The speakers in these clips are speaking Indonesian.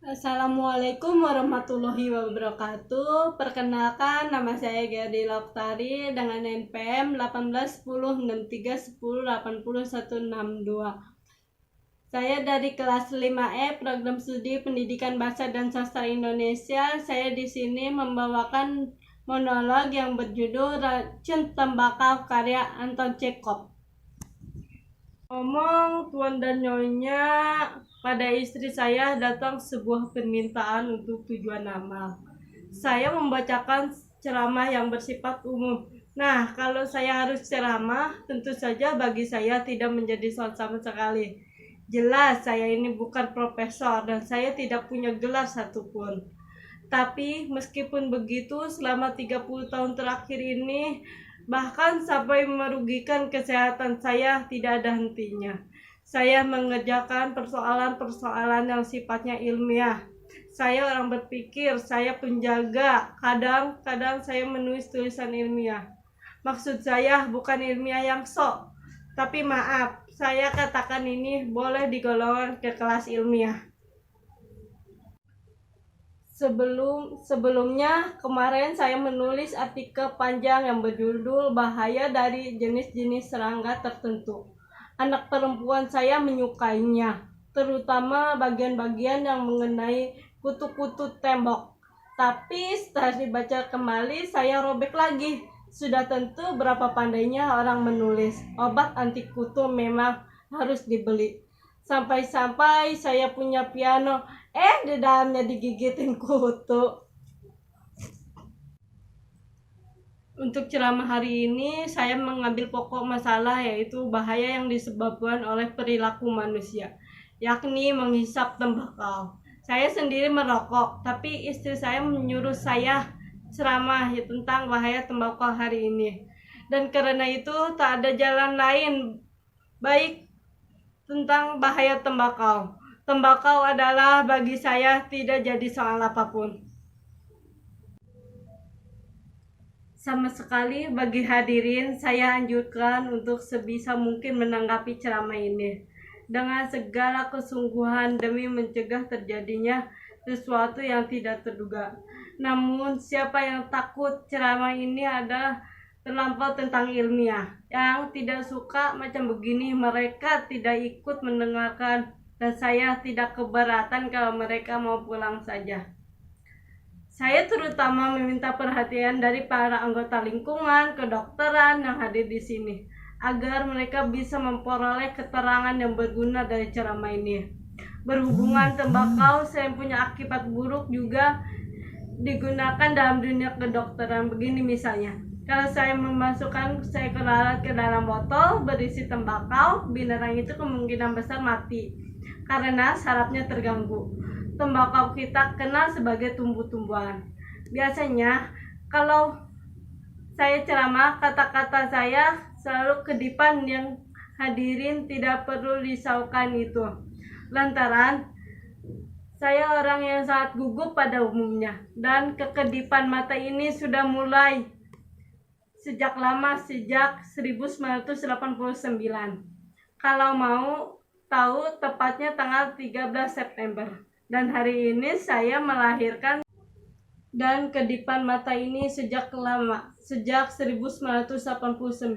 Assalamualaikum warahmatullahi wabarakatuh. Perkenalkan, nama saya Gerdi Loktari dengan NPM 18106310806162. Saya dari kelas 5E Program Studi Pendidikan Bahasa dan Sastra Indonesia. Saya di sini membawakan monolog yang berjudul Racun Tembakau karya Anton Chekhov. Ngomong tuan dan nyonya, pada istri saya datang sebuah permintaan untuk tujuan amal. Saya membacakan ceramah yang bersifat umum. Nah, kalau saya harus ceramah, tentu saja bagi saya tidak menjadi soal sama sekali. Jelas saya ini bukan profesor dan saya tidak punya gelar satupun. Tapi meskipun begitu, selama 30 tahun terakhir ini, bahkan sampai merugikan kesehatan saya, tidak ada hentinya. Saya mengerjakan persoalan-persoalan yang sifatnya ilmiah. Saya orang berpikir, saya penjaga. Kadang-kadang saya menulis tulisan ilmiah. Maksud saya bukan ilmiah yang sok, tapi maaf, saya katakan ini boleh digolongkan ke kelas ilmiah. Sebelumnya kemarin saya menulis artikel panjang yang berjudul Bahaya dari Jenis-jenis Serangga Tertentu. Anak perempuan saya menyukainya, terutama bagian-bagian yang mengenai kutu-kutu tembok. Tapi setelah dibaca kembali, saya robek lagi. Sudah tentu berapa pandainya orang menulis. Obat anti kutu memang harus dibeli. Sampai-sampai saya punya piano, di dalamnya digigitin kutu. Untuk ceramah hari ini, saya mengambil pokok masalah yaitu bahaya yang disebabkan oleh perilaku manusia, yakni menghisap tembakau. Saya sendiri merokok, tapi istri saya menyuruh saya ceramah tentang bahaya tembakau hari ini. Dan karena itu tak ada jalan lain baik tentang bahaya tembakau. Tembakau adalah bagi saya tidak jadi soal apapun. Sama sekali bagi hadirin, saya anjurkan untuk sebisa mungkin menanggapi ceramah ini dengan segala kesungguhan demi mencegah terjadinya sesuatu yang tidak terduga. Namun siapa yang takut ceramah ini adalah terlampau tentang ilmiah. Yang tidak suka macam begini, mereka tidak ikut mendengarkan. Dan saya tidak keberatan kalau mereka mau pulang saja. Saya terutama meminta perhatian dari para anggota lingkungan, kedokteran yang hadir di sini, agar mereka bisa memperoleh keterangan yang berguna dari ceramah ini. Berhubungan tembakau selain punya akibat buruk juga digunakan dalam dunia kedokteran. Begini misalnya, kalau saya memasukkan seekor lalat ke dalam botol berisi tembakau, binatang itu kemungkinan besar mati karena sarafnya terganggu. Tembakau kita kenal sebagai tumbuh-tumbuhan. Biasanya kalau saya ceramah, kata-kata saya selalu kedipan yang hadirin tidak perlu risaukan itu. Lantaran saya orang yang sangat gugup pada umumnya, dan kekedipan mata ini sudah mulai sejak lama, sejak 1989. Kalau mau tahu, tepatnya tanggal 13 September. Dan hari ini saya melahirkan dan kedipan mata ini sejak lama, sejak 1989.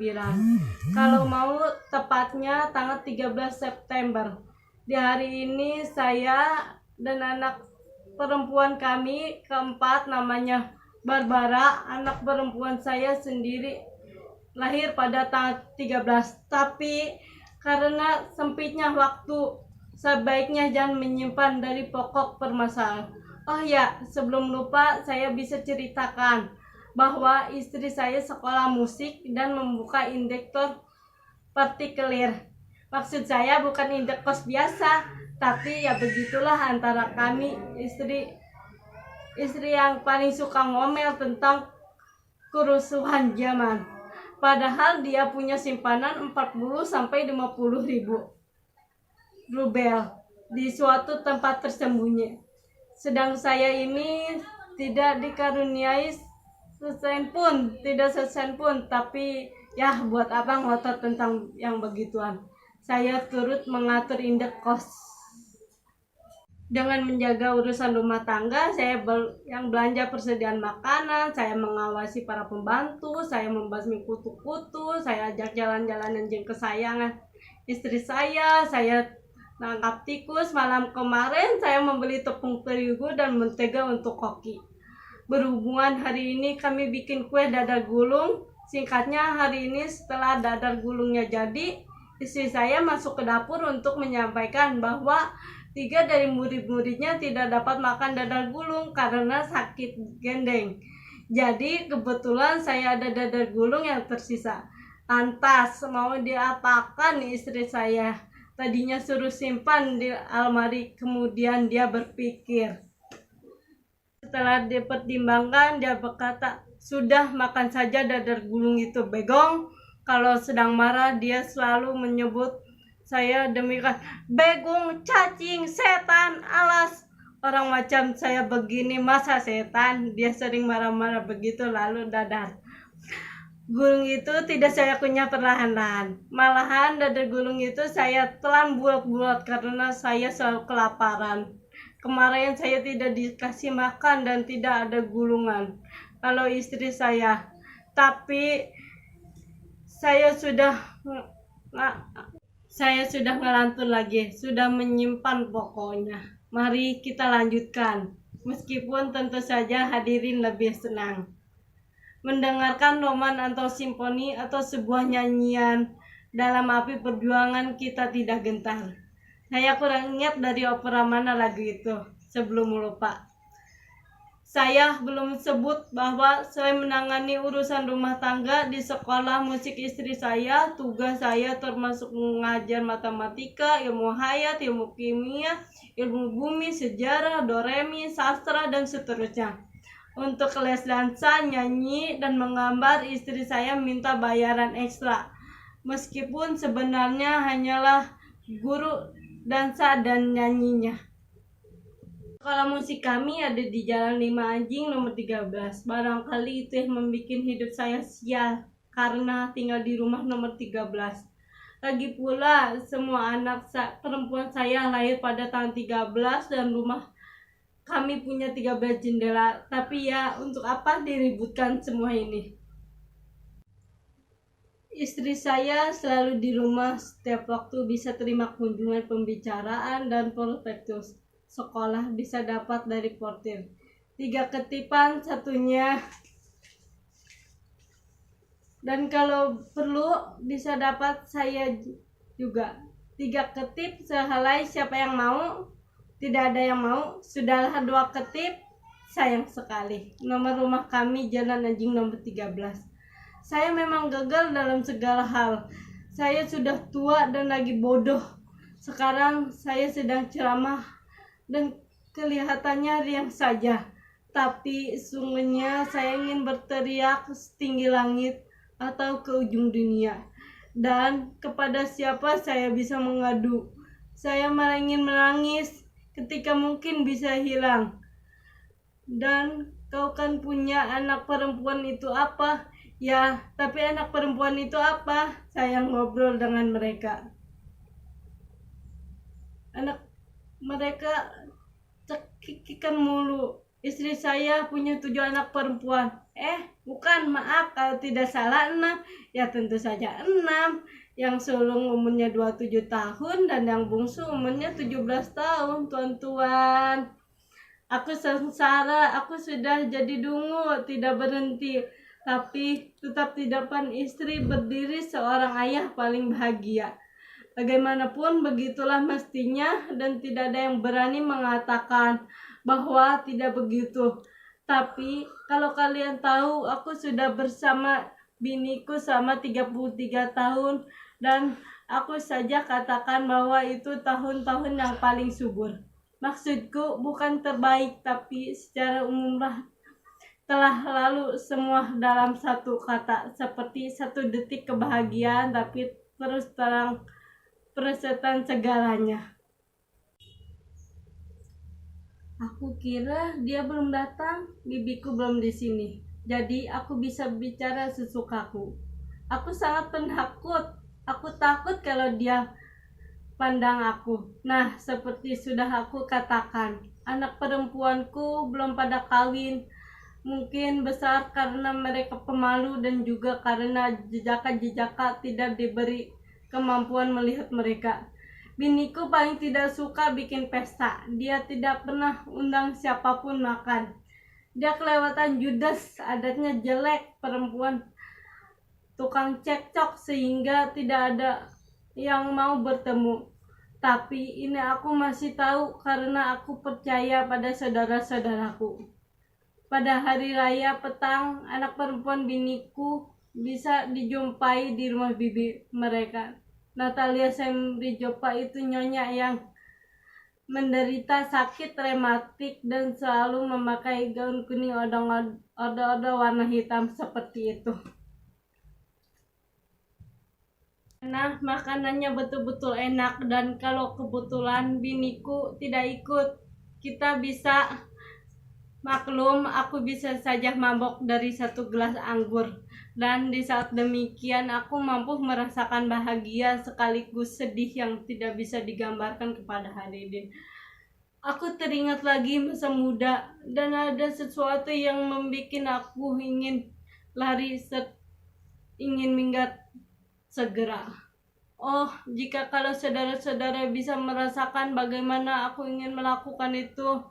Kalau mau tepatnya tanggal 13 September. Di hari ini saya dan anak perempuan kami keempat namanya Barbara, anak perempuan saya sendiri lahir pada tanggal 13. Tapi karena sempitnya waktu, sebaiknya jangan menyimpan dari pokok permasalahan. Oh ya, sebelum lupa saya bisa ceritakan bahwa istri saya sekolah musik dan membuka indektor partikelir. Maksud saya bukan indek kos biasa, tapi ya begitulah antara kami istri yang paling suka ngomel tentang kerusuhan zaman. Padahal dia punya simpanan 40 sampai 50 ribu rubel di suatu tempat tersembunyi. Sedang saya ini tidak dikaruniai sesen pun, tapi ya buat apa ngotot tentang yang begituan. Saya turut mengatur indeks kos. Dengan menjaga urusan rumah tangga, saya yang belanja persediaan makanan, saya mengawasi para pembantu, saya membasmi kutu-kutu, saya ajak jalan-jalan anjing kesayangan istri saya nangkap tikus. Malam kemarin saya membeli tepung terigu dan mentega untuk koki. Berhubungan hari ini kami bikin kue dadar gulung. Singkatnya, hari ini setelah dadar gulungnya jadi, istri saya masuk ke dapur untuk menyampaikan bahwa 3 dari murid-muridnya tidak dapat makan dadar gulung karena sakit gendeng. Jadi kebetulan saya ada dadar gulung yang tersisa. Lantas mau diapakan istri saya? Tadinya suruh simpan di almari, kemudian dia berpikir. Setelah dipertimbangkan, dia berkata, sudah makan saja dadar gulung itu, begong. Kalau sedang marah, dia selalu menyebut saya demikian, begong, cacing, setan, alas. Orang macam saya begini masa setan? Dia sering marah-marah begitu. Lalu dadar gulung itu tidak saya kunyah perlahan-lahan. Malahan dadar gulung itu saya telan bulat-bulat karena saya selalu kelaparan. Kemarin saya tidak dikasih makan dan tidak ada gulungan kalau istri saya. Tapi saya sudah ngelantun lagi, sudah menyimpan pokoknya. Mari kita lanjutkan. Meskipun tentu saja hadirin lebih senang mendengarkan roman atau simfoni atau sebuah nyanyian dalam api perjuangan, kita tidak gentar. Saya kurang ingat dari opera mana lagu itu. Sebelum lupa, saya belum sebut bahwa selain menangani urusan rumah tangga di sekolah musik istri saya, tugas saya termasuk mengajar matematika, ilmu hayat, ilmu kimia, ilmu bumi, sejarah, doremi, sastra, dan seterusnya. Untuk les dansa, nyanyi, dan menggambar, istri saya minta bayaran ekstra. Meskipun sebenarnya hanyalah guru dansa dan nyanyinya. Sekolah musik kami ada di Jalan 5 Anjing nomor 13. Barangkali itu yang membuat hidup saya sial karena tinggal di rumah nomor 13. Lagi pula semua anak perempuan saya lahir pada tahun 13 dan rumah kami punya 13 jendela. Tapi ya, untuk apa diributkan semua ini? Istri saya selalu di rumah, setiap waktu bisa terima kunjungan pembicaraan dan prospektus sekolah bisa dapat dari portir. 3 ketipan satunya, dan kalau perlu bisa dapat saya juga. 3 ketip sehelai, siapa yang mau? Tidak ada yang mau. Sudahlah 2 ketip, sayang sekali. Nomor rumah kami Jalan Anjing nomor 13. Saya memang gagal dalam segala hal. Saya sudah tua dan lagi bodoh. Sekarang saya sedang ceramah dan kelihatannya riang saja. Tapi sungguhnya saya ingin berteriak setinggi langit atau ke ujung dunia. Dan kepada siapa saya bisa mengadu? Saya malah ingin menangis ketika mungkin bisa hilang. Dan kau kan punya anak perempuan, itu apa? Ya, tapi anak perempuan itu apa? Saya ngobrol dengan mereka. Anak mereka cekikikan mulu. Istri saya punya 7 anak perempuan. Bukan, maaf kalau tidak salah 6. Ya tentu saja 6. Yang sulung umurnya 27 tahun dan yang bungsu umurnya 17 tahun, tuan-tuan. Aku sengsara, aku sudah jadi dungu, tidak berhenti. Tapi tetap di depan istri berdiri seorang ayah paling bahagia. Bagaimanapun begitulah mestinya, dan tidak ada yang berani mengatakan bahwa tidak begitu. Tapi kalau kalian tahu, aku sudah bersama biniku selama 33 tahun, dan aku saja katakan bahwa itu tahun-tahun yang paling subur. Maksudku bukan terbaik, tapi secara umumlah telah lalu semua dalam satu kata, seperti 1 detik kebahagiaan, tapi terus terang persetan segalanya. Aku kira dia belum datang, bibiku belum di sini. Jadi aku bisa bicara sesukaku. Aku sangat penakut. Aku takut kalau dia pandang aku. Nah, seperti sudah aku katakan, anak perempuanku belum pada kawin. Mungkin besar karena mereka pemalu dan juga karena jejaka-jejaka tidak diberi kemampuan melihat mereka. Biniku paling tidak suka bikin pesta. Dia tidak pernah undang siapapun makan. Dia kelewatan judes, adatnya jelek, perempuan tukang cekcok sehingga tidak ada yang mau bertemu. Tapi ini aku masih tahu karena aku percaya pada saudara-saudaraku. Pada hari raya petang, anak perempuan biniku bisa dijumpai di rumah bibi mereka. Natalia Semrijopa itu nyonya yang menderita sakit rematik dan selalu memakai gaun kuning odong-odong warna hitam seperti itu. Nah, makanannya betul-betul enak dan kalau kebetulan biniku tidak ikut, kita bisa maklum, aku bisa saja mabok dari satu gelas anggur. Dan di saat demikian aku mampu merasakan bahagia sekaligus sedih yang tidak bisa digambarkan kepada hadirin. Aku teringat lagi masa muda dan ada sesuatu yang membuat aku ingin lari, ingin minggat segera. Oh, jika kalau saudara-saudara bisa merasakan bagaimana aku ingin melakukan itu.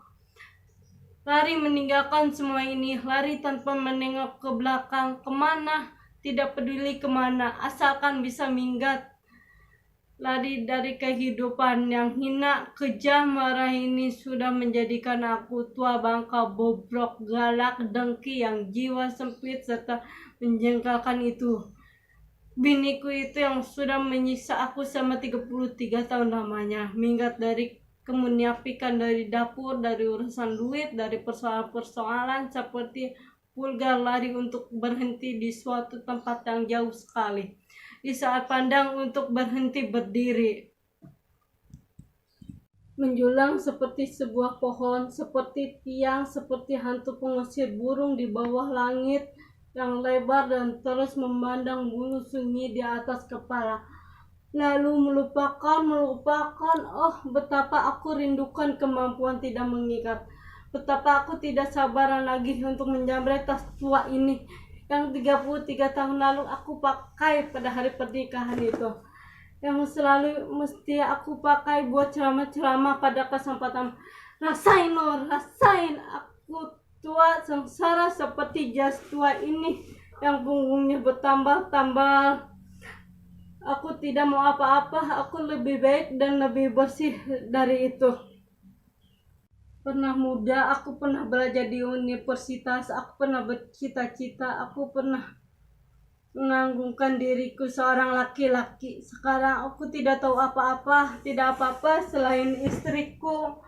Lari meninggalkan semua ini, lari tanpa menengok ke belakang, kemana, tidak peduli kemana, asalkan bisa minggat. Lari dari kehidupan yang hina, kejam, marah ini sudah menjadikan aku tua bangka, bobrok, galak, dengki, yang jiwa sempit serta menjengkelkan itu. Biniku itu yang sudah menyiksa aku selama 33 tahun lamanya, minggat dari kemuniafikan, dari dapur, dari urusan duit, dari persoalan-persoalan seperti vulgar, lari untuk berhenti di suatu tempat yang jauh sekali, di saat pandang untuk berhenti berdiri, menjulang seperti sebuah pohon, seperti tiang, seperti hantu pengusir burung di bawah langit yang lebar dan terus memandang bulu sunyi di atas kepala. Lalu melupakan, oh betapa aku rindukan kemampuan tidak mengikat. Betapa aku tidak sabaran lagi untuk menjamret tas tua ini yang 33 tahun lalu aku pakai pada hari pernikahan itu. Yang selalu mesti aku pakai buat ceramah-ceramah pada kesempatan. Rasain lo, rasain, aku tua sengsara seperti jas tua ini yang punggungnya bertambal-tambal. Aku tidak mau apa-apa, aku lebih baik dan lebih bersih dari itu. Pernah muda, aku pernah belajar di universitas, aku pernah bercita-cita, aku pernah menganggungkan diriku seorang laki-laki. Sekarang aku tidak tahu apa-apa, tidak apa-apa selain istriku.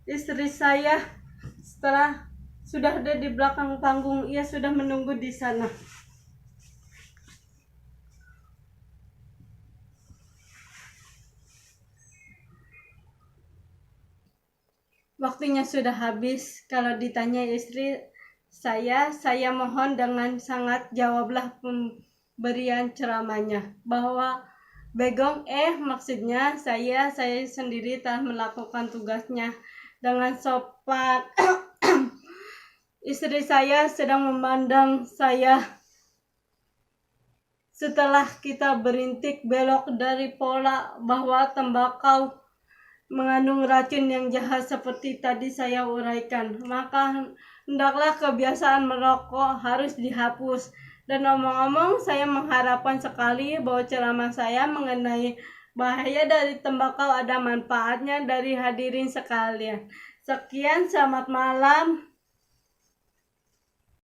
Istri saya setelah sudah ada di belakang panggung, ia sudah menunggu di sana. Waktunya sudah habis. Kalau ditanya istri saya mohon dengan sangat jawablah pemberian ceramahnya bahwa Begong maksudnya saya sendiri telah melakukan tugasnya dengan sopan. Istri saya sedang memandang saya setelah kita berintik belok dari pola bahwa tembakau mengandung racun yang jahat seperti tadi saya uraikan, maka hendaklah kebiasaan merokok harus dihapus. Dan omong-omong, saya mengharapkan sekali bahwa ceramah saya mengenai bahaya dari tembakau ada manfaatnya dari hadirin sekalian. Sekian, selamat malam.